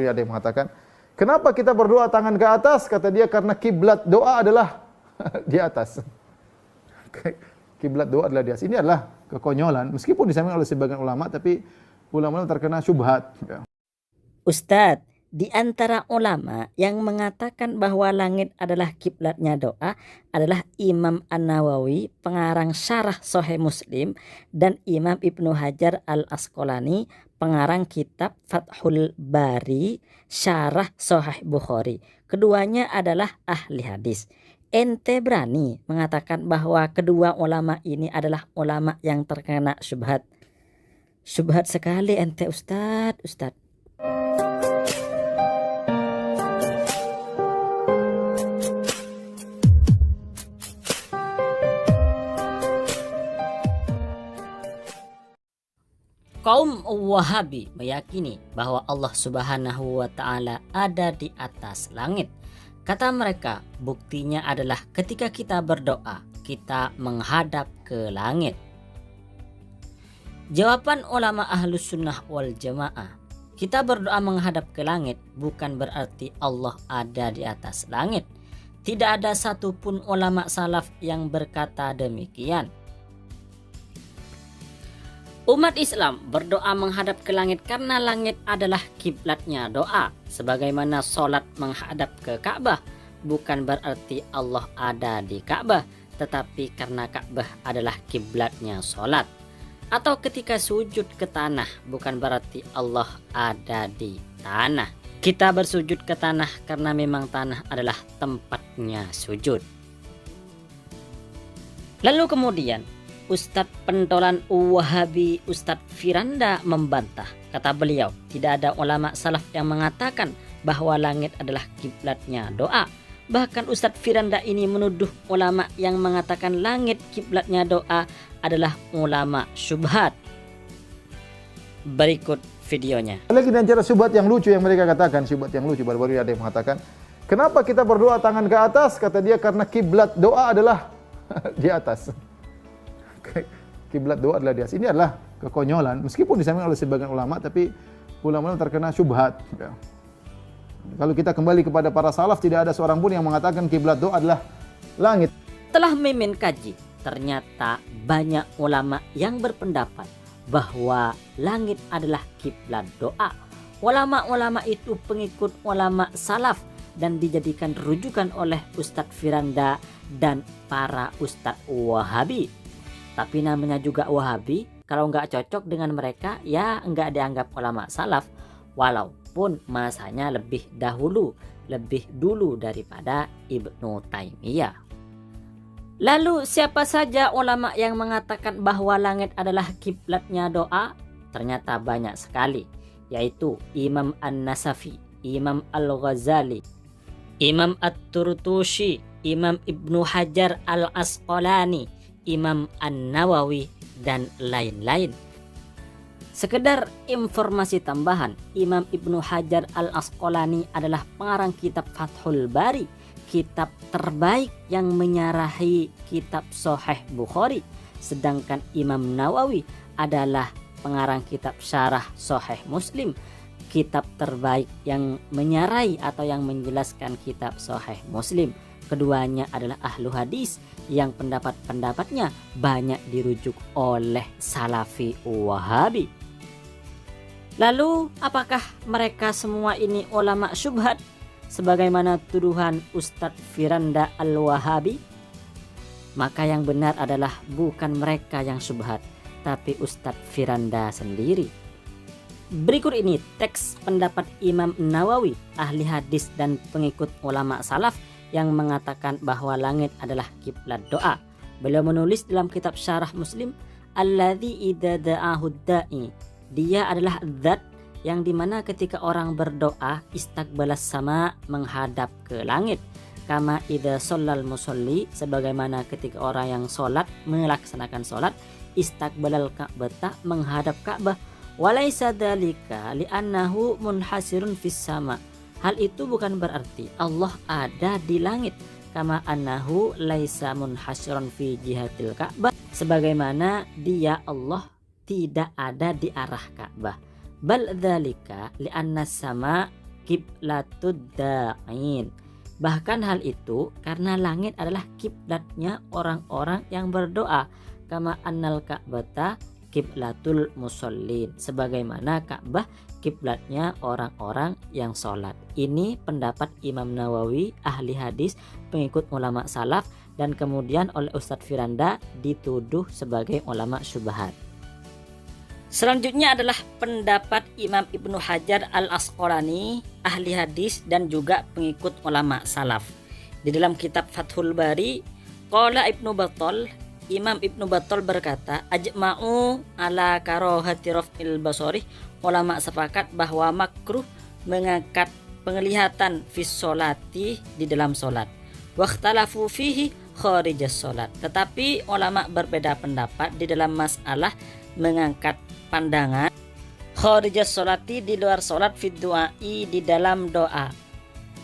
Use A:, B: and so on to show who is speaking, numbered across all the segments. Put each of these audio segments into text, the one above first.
A: Ada yang mengatakan, kenapa kita berdoa tangan ke atas? Kata dia, karena kiblat doa adalah di atas. Kiblat doa adalah di atas. Ini adalah kekonyolan, meskipun disampaikan oleh sebagian ulama, tapi ulama terkena syubhat.
B: Ustadz, di antara ulama yang mengatakan bahwa langit adalah kiblatnya doa adalah Imam An-Nawawi, pengarang syarah Sahih Muslim, dan Imam Ibnu Hajar Al-Asqalani, pengarang kitab Fathul Bari, syarah Sahih Bukhari. Keduanya adalah ahli hadis. Ente berani mengatakan bahwa kedua ulama ini adalah ulama yang terkena syubhat? Syubhat sekali ente Ustadz. Kaum Wahabi meyakini bahwa Allah Subhanahu wa Ta'ala ada di atas langit. Kata mereka, buktinya adalah ketika kita berdoa, kita menghadap ke langit. Jawaban ulama Ahlus Sunnah wal Jamaah, kita berdoa menghadap ke langit bukan berarti Allah ada di atas langit. Tidak ada satupun ulama salaf yang berkata demikian. Umat Islam berdoa menghadap ke langit karena langit adalah kiblatnya doa. Sebagaimana sholat menghadap ke Ka'bah, bukan berarti Allah ada di Ka'bah, tetapi karena Ka'bah adalah kiblatnya sholat. Atau ketika sujud ke tanah, bukan berarti Allah ada di tanah. Kita bersujud ke tanah karena memang tanah adalah tempatnya sujud. Lalu kemudian Ustadz pentolan Wahabi Ustadz Firanda membantah. Kata beliau, tidak ada ulama salaf yang mengatakan bahwa langit adalah kiblatnya doa. Bahkan Ustadz Firanda ini menuduh ulama yang mengatakan langit kiblatnya doa adalah ulama syubhat. Berikut videonya.
A: Lagi di antara syubhat yang lucu yang mereka katakan, syubhat yang lucu, baru-baru ada yang mengatakan, kenapa kita berdoa tangan ke atas? Kata dia, karena kiblat doa adalah di atas. Kiblat doa adalah di atas. Ini adalah kekonyolan, meskipun disampaikan oleh sebagian ulama, tapi ulama terkena syubhat. Kalau kita kembali kepada para salaf, tidak ada seorang pun yang mengatakan kiblat doa adalah langit.
B: Setelah mimin kaji, ternyata banyak ulama yang berpendapat bahwa langit adalah kiblat doa. Ulama-ulama itu pengikut ulama salaf dan dijadikan rujukan oleh Ustadz Firanda dan para Ustadz Wahabi. Tapi namanya juga Wahabi, kalau nggak cocok dengan mereka ya nggak dianggap ulama salaf, walaupun masanya lebih dulu daripada Ibnu Taimiyah. Lalu siapa saja ulama yang mengatakan bahwa langit adalah kiblatnya doa? Ternyata banyak sekali, yaitu Imam An-Nasafi, Imam Al-Ghazali, Imam At-Turtushi, Imam Ibnu Hajar Al-Asqalani, Imam An-Nawawi, dan lain-lain. Sekedar informasi tambahan, Imam Ibnu Hajar Al-Asqalani adalah pengarang kitab Fathul Bari, kitab terbaik yang menyarahi kitab Sahih Bukhari. Sedangkan Imam Nawawi adalah pengarang kitab syarah Sahih Muslim, kitab terbaik yang menyarahi atau yang menjelaskan kitab Sahih Muslim. Keduanya adalah ahlu hadis yang pendapat-pendapatnya banyak dirujuk oleh Salafi Wahabi. Lalu apakah mereka semua ini ulama syubhat sebagaimana tuduhan Ustadz Firanda Al-Wahabi? Maka yang benar adalah bukan mereka yang syubhat, tapi Ustadz Firanda sendiri. Berikut ini teks pendapat Imam Nawawi, ahli hadis dan pengikut ulama salaf, yang mengatakan bahwa langit adalah kiblat doa. Beliau menulis dalam kitab syarah Muslim, alladzi idza da'ahu da'i, dia adalah zat yang dimana ketika orang berdoa istaqbalas sama, menghadap ke langit. Kama idza shallal musolli, sebagaimana ketika orang yang sholat melaksanakan sholat istaqbalal ka'bata, menghadap Ka'bah. Walaysa dzalika li'annahu munhasirun fis sama, hal itu bukan berarti Allah ada di langit. Kama annahu laisa munhasyiran fi jihatil Ka'bah, sebagaimana dia Allah tidak ada di arah Ka'bah. Bal dzalika li'anna sama qiblatud da'in. Bahkan hal itu karena langit adalah kiblatnya orang-orang yang berdoa, kama annal ka'bata kiblatul musallin, sebagaimana Ka'bah kiblatnya orang-orang yang sholat. Ini pendapat Imam Nawawi, ahli hadis, pengikut ulama salaf, dan kemudian oleh Ustadz Firanda dituduh sebagai ulama syubhat. Selanjutnya adalah pendapat Imam Ibnu Hajar al-Asqalani, ahli hadis dan juga pengikut ulama salaf. Di dalam kitab Fathul Bari, qala Ibnu Battal, Imam Ibnu Battal berkata, ajma'u ala karohati raf'il basari, ulama sepakat bahwa makruh mengangkat penglihatan fis sholati di dalam solat. Wakhtalafu fihi kharijas solat. Tetapi ulama berbeda pendapat di dalam masalah mengangkat pandangan kharijas sholati di luar solat, fid du'ai di dalam doa.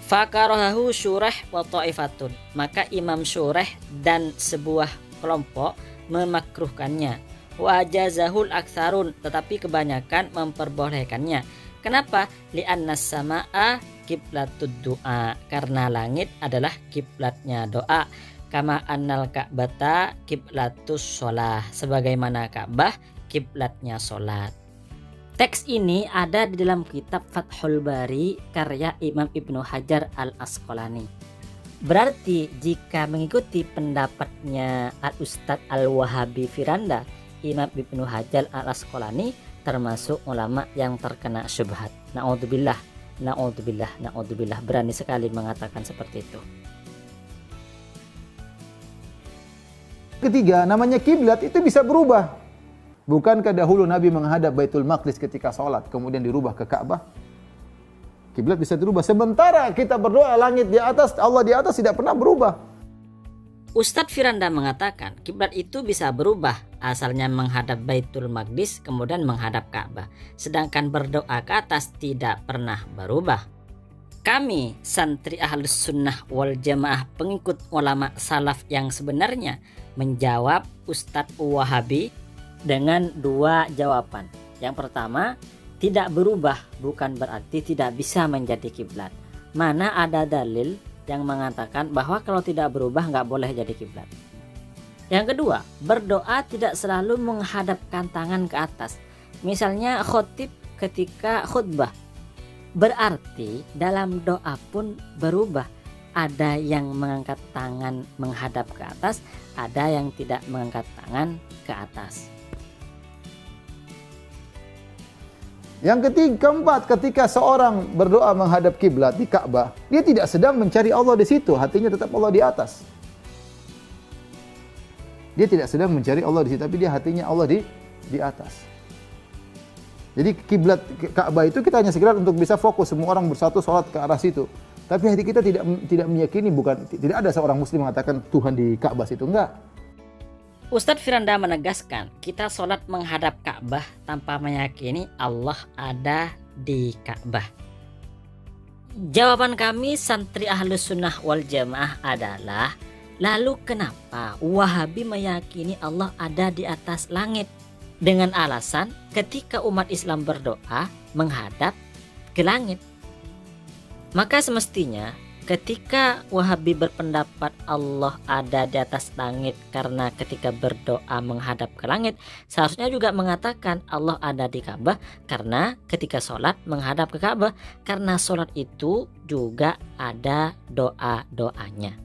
B: Fakarohahu syurah wa ta'ifatun. Maka Imam Syurah dan sebuah kelompok memakruhkannya. Wa jazahul aktsarun, tetapi kebanyakan memperbolehkannya. Kenapa? Li'annas sama'a kiblatud du'a, karena langit adalah kiblatnya doa. Kama annal ka'bata kiblatus sholah, sebagaimana Ka'bah kiblatnya sholat. Teks ini ada di dalam kitab Fathul Bari karya Imam Ibnu Hajar al-Asqalani. Berarti jika mengikuti pendapatnya Al-Ustadz Al-Wahabi Firanda, Imam Ibnu Hajar al-Asqalani termasuk ulama yang terkena syubhat. Na'udzubillah, na'udzubillah, na'udzubillah, berani sekali mengatakan seperti itu.
A: Ketiga, namanya kiblat itu bisa berubah. Bukankah dahulu Nabi menghadap Baitul Maqdis ketika sholat, kemudian dirubah ke Ka'bah? Kiblat bisa dirubah. Sementara kita berdoa langit di atas, Allah di atas tidak pernah berubah.
B: Ustadz Firanda mengatakan kiblat itu bisa berubah, asalnya menghadap Baitul Maqdis kemudian menghadap Ka'bah. Sedangkan berdoa ke atas tidak pernah berubah. Kami santri Ahlus Sunnah wal Jamaah, pengikut ulama salaf yang sebenarnya, menjawab Ustadz Wahabi dengan dua jawaban. Yang pertama, tidak berubah bukan berarti tidak bisa menjadi kiblat. Mana ada dalil yang mengatakan bahwa kalau tidak berubah nggak boleh jadi kiblat. Yang kedua, berdoa tidak selalu menghadapkan tangan ke atas. Misalnya khotib ketika khutbah, berarti dalam doa pun berubah. Ada yang mengangkat tangan menghadap ke atas, ada yang tidak mengangkat tangan ke atas.
A: Yang keempat, ketika seorang berdoa menghadap kiblat di Ka'bah, dia tidak sedang mencari Allah di situ, hatinya tetap Allah di atas. Dia tidak sedang mencari Allah di situ, tapi dia hatinya Allah di atas. Jadi kiblat Ka'bah itu kita hanya sekedar untuk bisa fokus semua orang bersatu sholat ke arah situ. Tapi hati kita tidak meyakini, tidak ada seorang muslim mengatakan Tuhan di Ka'bah situ, enggak.
B: Ustadz Firanda menegaskan kita sholat menghadap Ka'bah tanpa meyakini Allah ada di Ka'bah. Jawaban kami santri Ahlus Sunnah wal Jamaah adalah, lalu kenapa Wahabi meyakini Allah ada di atas langit? Dengan alasan ketika umat Islam berdoa menghadap ke langit. Maka semestinya ketika Wahabi berpendapat Allah ada di atas langit karena ketika berdoa menghadap ke langit, seharusnya juga mengatakan Allah ada di Ka'bah karena ketika sholat menghadap ke Ka'bah, karena sholat itu juga ada doa-doanya.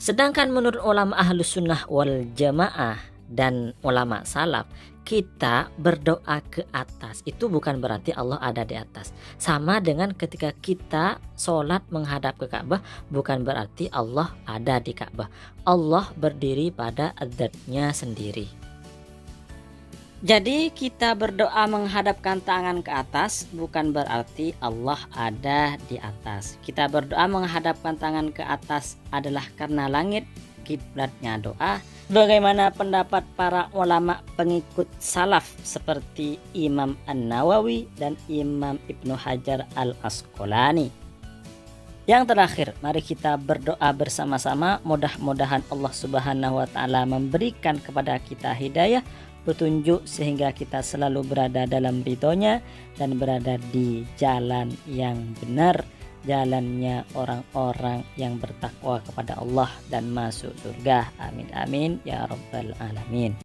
B: Sedangkan menurut ulama Ahlus Sunnah wal Jamaah dan ulama salaf, kita berdoa ke atas itu bukan berarti Allah ada di atas. Sama dengan ketika kita sholat menghadap ke Ka'bah, bukan berarti Allah ada di Ka'bah. Allah berdiri pada zat-Nya sendiri. Jadi kita berdoa menghadapkan tangan ke atas bukan berarti Allah ada di atas. Kita berdoa menghadapkan tangan ke atas adalah karena langit kiblatnya doa. Bagaimana pendapat para ulama pengikut salaf seperti Imam An-Nawawi dan Imam Ibnu Hajar al-Asqalani. Yang terakhir, mari kita berdoa bersama-sama, mudah-mudahan Allah Subhanahu wa taala memberikan kepada kita hidayah petunjuk sehingga kita selalu berada dalam ridhonya dan berada di jalan yang benar, jalannya orang-orang yang bertakwa kepada Allah dan masuk surga. Amin amin ya rabbal alamin.